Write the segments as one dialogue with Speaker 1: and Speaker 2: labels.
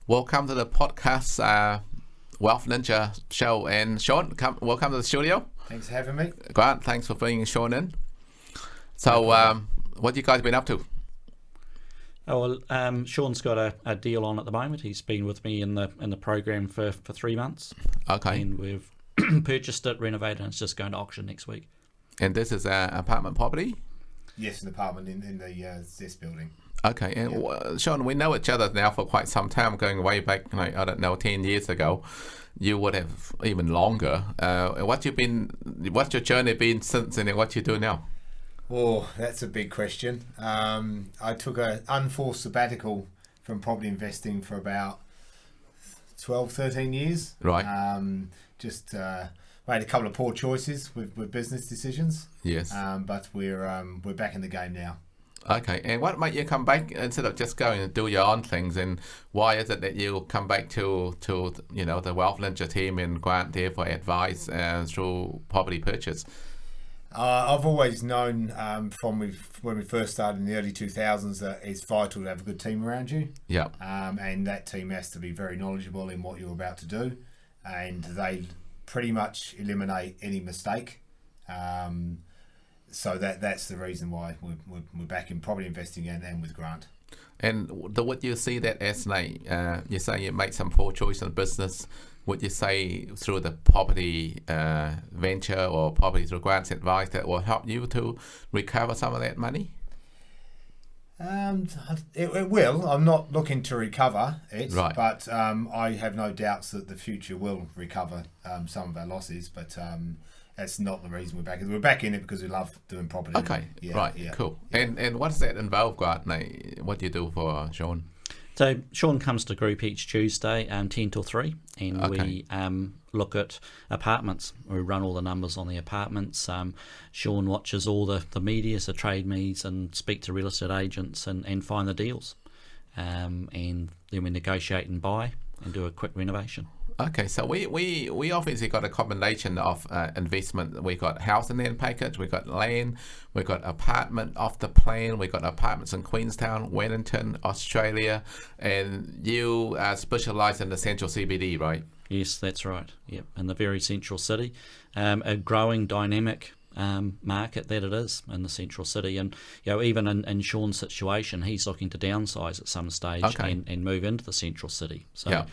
Speaker 1: Welcome to the podcast, Wealth Ninja show. And Shaun, welcome to the studio.
Speaker 2: Thanks for having me.
Speaker 1: Grant, thanks for bringing Shaun in. So, what you guys been up to?
Speaker 3: Shaun's got a deal on at the moment. He's been with me in the program for 3 months.
Speaker 1: Okay.
Speaker 3: And we've purchased it, renovated, and it's just going to auction next week.
Speaker 1: And this is an apartment property?
Speaker 2: Yes, an apartment in the Zest building.
Speaker 1: Okay. And Shaun, we know each other now for quite some time, going way back, 10 years ago. You would have even longer. What's your journey been since, and what you do now?
Speaker 2: Oh, that's a big question. I took an unforced sabbatical from property investing for about 12, 13 years.
Speaker 1: Right.
Speaker 2: Just made a couple of poor choices with business decisions.
Speaker 1: Yes.
Speaker 2: But we're back in the game now.
Speaker 1: Okay. And what made you come back instead of just going and do your own things? And why is it that you come back to the Wealth Ninja team and Grant there for advice through property purchase?
Speaker 2: I've always known from when we first started in the early 2000s that it's vital to have a good team around you.
Speaker 1: Yeah.
Speaker 2: And that team has to be very knowledgeable in what you're about to do, and they pretty much eliminate any mistake. So that's the reason why we're back in property investing and with Grant.
Speaker 1: And would you see that as you say you made some poor choice in business? Would you say through the property venture or property through Grant's advice that will help you to recover some of that money?
Speaker 2: It will. I'm not looking to recover it,
Speaker 1: right.
Speaker 2: But I have no doubts that the future will recover some of our losses. But that's not the reason we're back. We're back in it because we love doing property.
Speaker 1: Okay, right, cool. Yeah. And what does that involve, Grant? What do you do for Shaun?
Speaker 3: So Shaun comes to group each Tuesday, 10 till 3, and we look at apartments. We run all the numbers on the apartments. Shaun watches all the media, so trade meets, and speak to real estate agents and find the deals. And then we negotiate and buy and do a quick renovation.
Speaker 1: Okay, so we obviously got a combination of investment. We got house and land package, we got land, we got apartment off the plan, we got apartments in Queenstown, Wellington, Australia, and you specialise in the Central CBD, right?
Speaker 3: Yes, that's right. Yep, in the very central city, a growing dynamic market that it is in the central city, and even in Shaun's situation, he's looking to downsize at some stage and move into the central city. So. Yeah.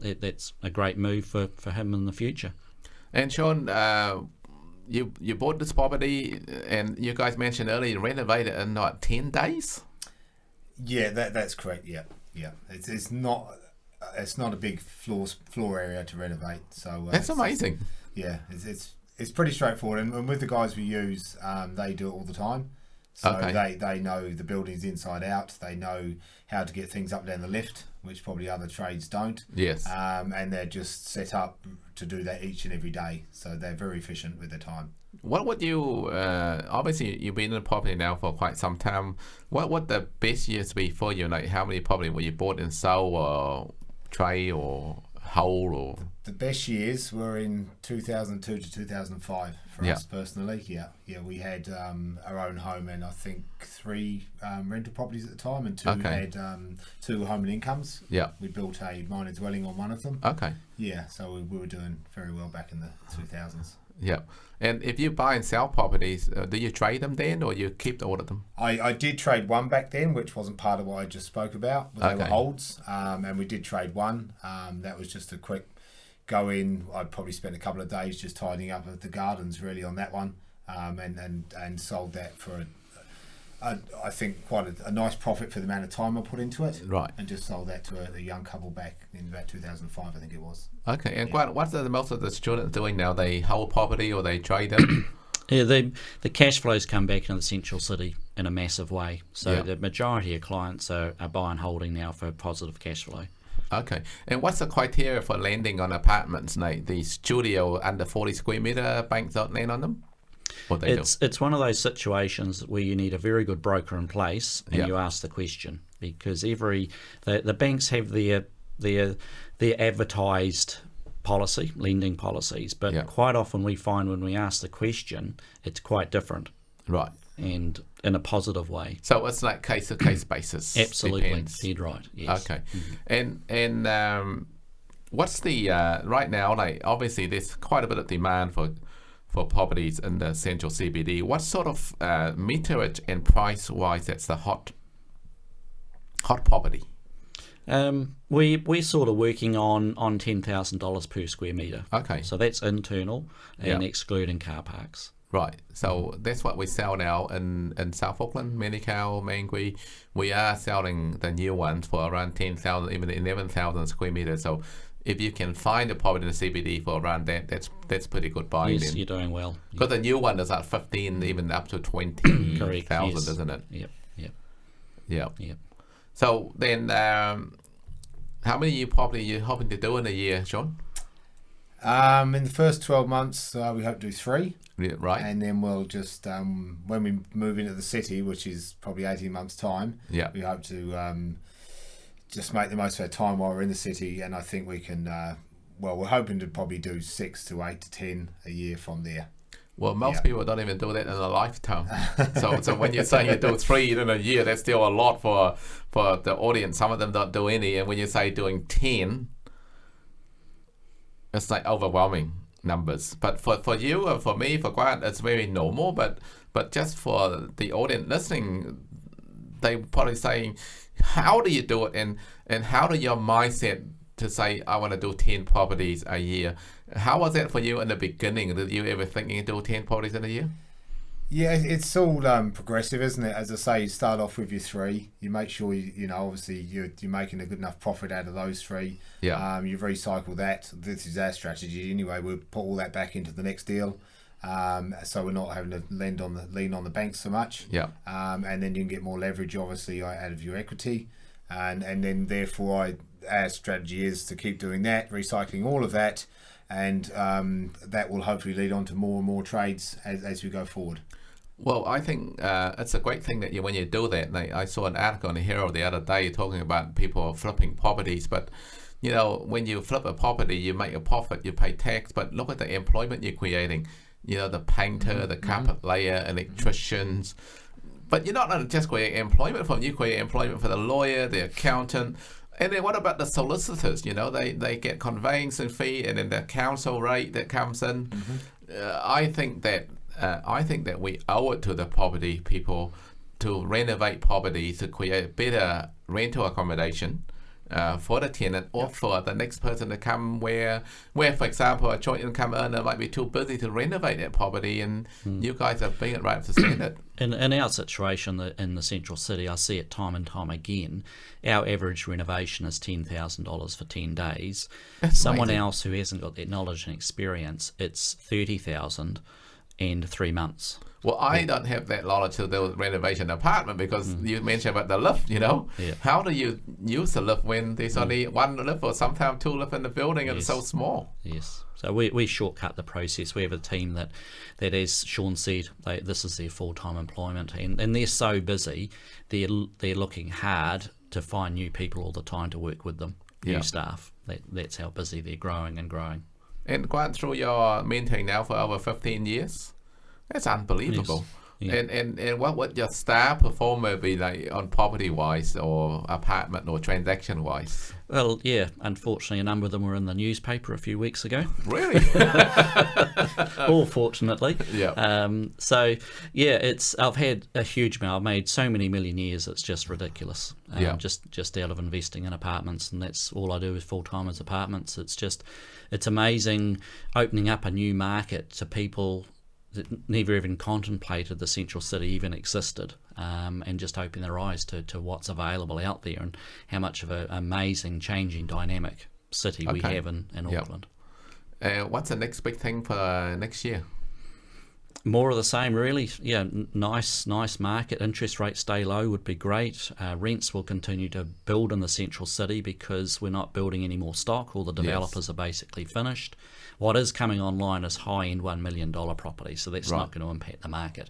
Speaker 3: That's a great move for him in the future. And
Speaker 1: Shaun, you bought this property, and you guys mentioned earlier you renovated it in 10 days.
Speaker 2: Yeah, that's correct. Yeah. It's not a big floor area to renovate. So
Speaker 1: that's amazing.
Speaker 2: Yeah, it's pretty straightforward, and with the guys we use, they do it all the time. So they know the buildings inside out. They know how to get things up and down the lift, which probably other trades don't.
Speaker 1: Yes.
Speaker 2: And they're just set up to do that each and every day. So they're very efficient with their time.
Speaker 1: What would you, obviously you've been in property now for quite some time. What would the best years be for you? Like how many property were you bought and sold, or trade or whole? Or
Speaker 2: the best years were in 2002 to 2005 for us personally. Yeah, we had our own home and I think 3 rental properties at the time, and 2 had 2 home and incomes. Yeah, we built a minor dwelling on one of them. Okay. Yeah, so we were doing very well back in the 2000s.
Speaker 1: Yeah, and if you buy and sell properties, do you trade them then, or you keep all of them?
Speaker 2: I did trade one back then, which wasn't part of what I just spoke about. But they were holds, and we did trade one. That was just a quick go in. I'd probably spent a couple of days just tidying up the gardens really on that one, and sold that for I think quite a nice profit for the amount of time I put into it. Right. And just sold that to a young couple back in about 2005, I think it was.
Speaker 1: Okay. And what's most of the students doing now? They hold property or they trade it?
Speaker 3: Yeah, the cash flows come back into the central city in a massive way. So the majority of clients are buying and holding now for positive cash flow.
Speaker 1: Okay. And what's the criteria for lending on apartments, Nate? The studio under 40 square metre, banks don't lend on them?
Speaker 3: It's one of those situations where you need a very good broker in place, and you ask the question, because the banks have their advertised policy, lending policies, but quite often we find when we ask the question, it's quite different.
Speaker 1: Right.
Speaker 3: and in a positive way.
Speaker 1: So it's like case-to-case basis.
Speaker 3: Absolutely,
Speaker 1: Depends.
Speaker 3: dead right. Yes.
Speaker 1: Okay, and what's the right now? Like obviously, there's quite a bit of demand for properties in the Central CBD. What sort of meterage and price-wise that's the hot property?
Speaker 3: We're sort of working on $10,000 per square metre.
Speaker 1: Okay.
Speaker 3: So that's internal and
Speaker 1: Yeah.
Speaker 3: excluding car parks.
Speaker 1: Right. So that's what we sell now in South Auckland, Manukau, Mangui. We are selling the new ones for around 10,000, even 11,000 square metres. So if you can find a property in the CBD for around that, that's pretty good buying.
Speaker 3: Yes, you're doing well.
Speaker 1: Because the new one is at 15, even up to 20,000,
Speaker 3: Correct, yes.
Speaker 1: isn't it?
Speaker 3: Yep.
Speaker 1: Yeah. So then, how many property are you hoping to do in a year, Shaun?
Speaker 2: In the first 12 months, we hope to do 3.
Speaker 1: Yeah, right.
Speaker 2: And then we'll just, when we move into the city, which is probably 18 months' time,
Speaker 1: Yeah.
Speaker 2: we hope to just make the most of our time while we're in the city. And I think we can, we're hoping to probably do 6 to 8 to 10 a year from there.
Speaker 1: Well, most
Speaker 2: Yeah.
Speaker 1: people don't even do that in a lifetime. So when you say you do 3 in a year, that's still a lot for the audience. Some of them don't do any. And when you say doing 10, it's like overwhelming numbers. But for you or for me, for Grant, it's very normal. But just for the audience listening, they probably saying, how do you do it? And how do your mindset to say, I want to do 10 properties a year? How was that for you in the beginning? Did you ever think you could do 10 properties in a year?
Speaker 2: Yeah, it's all progressive, isn't it? As I say, you start off with your 3. You make sure you know obviously you're making a good enough profit out of those 3.
Speaker 1: Yeah.
Speaker 2: You recycle that. This is our strategy anyway. We'll put all that back into the next deal, so we're not having to lean on the bank so much.
Speaker 1: Yeah.
Speaker 2: And then you can get more leverage, obviously, out of your equity, and then therefore our strategy is to keep doing that, recycling all of that, and that will hopefully lead on to more and more trades as we go forward.
Speaker 1: Well, I think it's a great thing that when you do that. Like, I saw an article in the Herald the other day talking about people flipping properties, but when you flip a property, you make a profit, you pay tax, but look at the employment you're creating. The painter, the carpet layer, electricians. But you're not just creating employment for them, you create employment for the lawyer, the accountant. And then what about the solicitors? They get conveyancing fee and then the council rate that comes in. I think that we owe it to the property people to renovate properties to create better rental accommodation for the tenant or for the next person to come where for example, a joint income earner might be too busy to renovate that property, and you guys are being it right to stand it.
Speaker 3: In our situation in the central city, I see it time and time again. Our average renovation is $10,000 for 10 days.
Speaker 1: That's
Speaker 3: Someone
Speaker 1: amazing.
Speaker 3: else who hasn't got that knowledge and experience, it's $30,000 and 3 months.
Speaker 1: Well, I don't have that knowledge to do renovation apartment because you mentioned about the lift, Yeah. How do you use the lift when there's only one lift or sometimes 2 lifts in the building and it's so small?
Speaker 3: Yes. So we shortcut the process. We have a team that as Shaun said, this is their full-time employment, and they're so busy, they're looking hard to find new people all the time to work with them, new staff. That's how busy they're growing and growing.
Speaker 1: And going through your mentoring now for over 15 years, that's unbelievable.
Speaker 3: Yes. Yeah.
Speaker 1: And what would your star performer be like on property wise or apartment or transaction wise?
Speaker 3: Well, yeah, unfortunately a number of them were in the newspaper a few weeks ago.
Speaker 1: Really?
Speaker 3: All fortunately.
Speaker 1: Yeah.
Speaker 3: So yeah, I've had a huge amount. I've made so many millionaires, it's just ridiculous. Just out of investing in apartments, and that's all I do is full-time as apartments. It's amazing opening up a new market to people that never even contemplated the central city even existed, and just open their eyes to what's available out there and how much of an amazing changing dynamic city we have in Auckland.
Speaker 1: What's the next big thing for next year?
Speaker 3: More of the same, really. Yeah, nice market. Interest rates stay low would be great. Rents will continue to build in the central city because we're not building any more stock. All the developers are basically finished. What is coming online is high-end $1 million properties, so that's not going to impact the market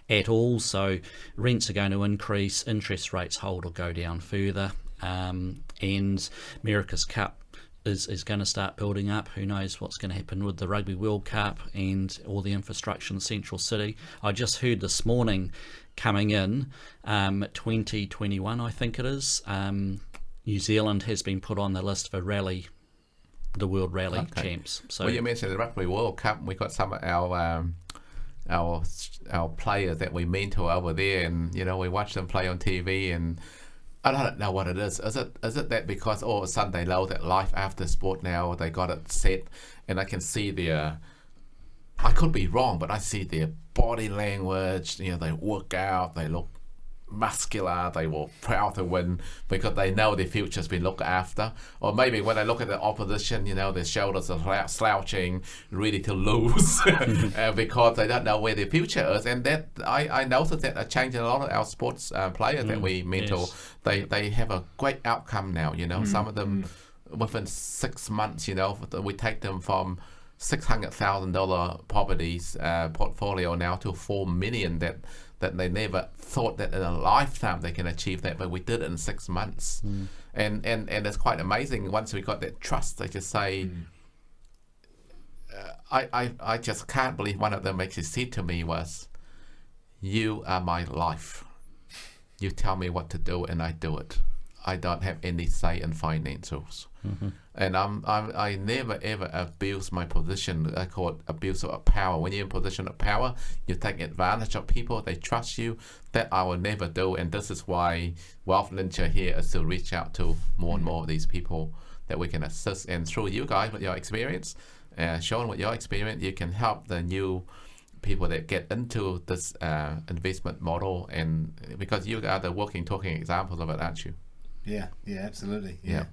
Speaker 3: at all. So rents are going to increase, interest rates hold or go down further, and America's Cup is going to start building up. Who knows what's going to happen with the Rugby World Cup and all the infrastructure in Central City. I just heard this morning coming in, 2021 I think it is, New Zealand has been put on the list for the World Rally Champs. So
Speaker 1: well, you mentioned the Rugby World Cup. We got some of our players that we mentor over there, and we watch them play on TV, and I don't know what it is. Is it that because all of a sudden they know that life after sport now, they got it set, and I can see I could be wrong, but I see their body language, they work out, they look muscular, they were proud to win because they know their future's been looked after. Or maybe when they look at the opposition, their shoulders are slouching, ready to lose because they don't know where their future is. And that I noticed that a change in a lot of our sports players that we mentor. Yes. They have a great outcome now. Some of them within 6 months. We take them from $600,000 poverty's portfolio now to $4 million that they never thought that in a lifetime they can achieve that, but we did it in 6 months. And it's quite amazing. Once we got that trust, they just say, I just can't believe one of them actually said to me was, "You are my life. You tell me what to do and I do it. I don't have any say in financials." And I never ever abuse my position. I call it abuse of power. When you're in position of power, you take advantage of people. They trust you. That I will never do. And this is why Wealth Ninja here is to reach out to more and more of these people that we can assist. And through you guys with your experience, Shaun with your experience, you can help the new people that get into this investment model. And because you are the talking examples of it, aren't you?
Speaker 2: Yeah, absolutely. Yeah.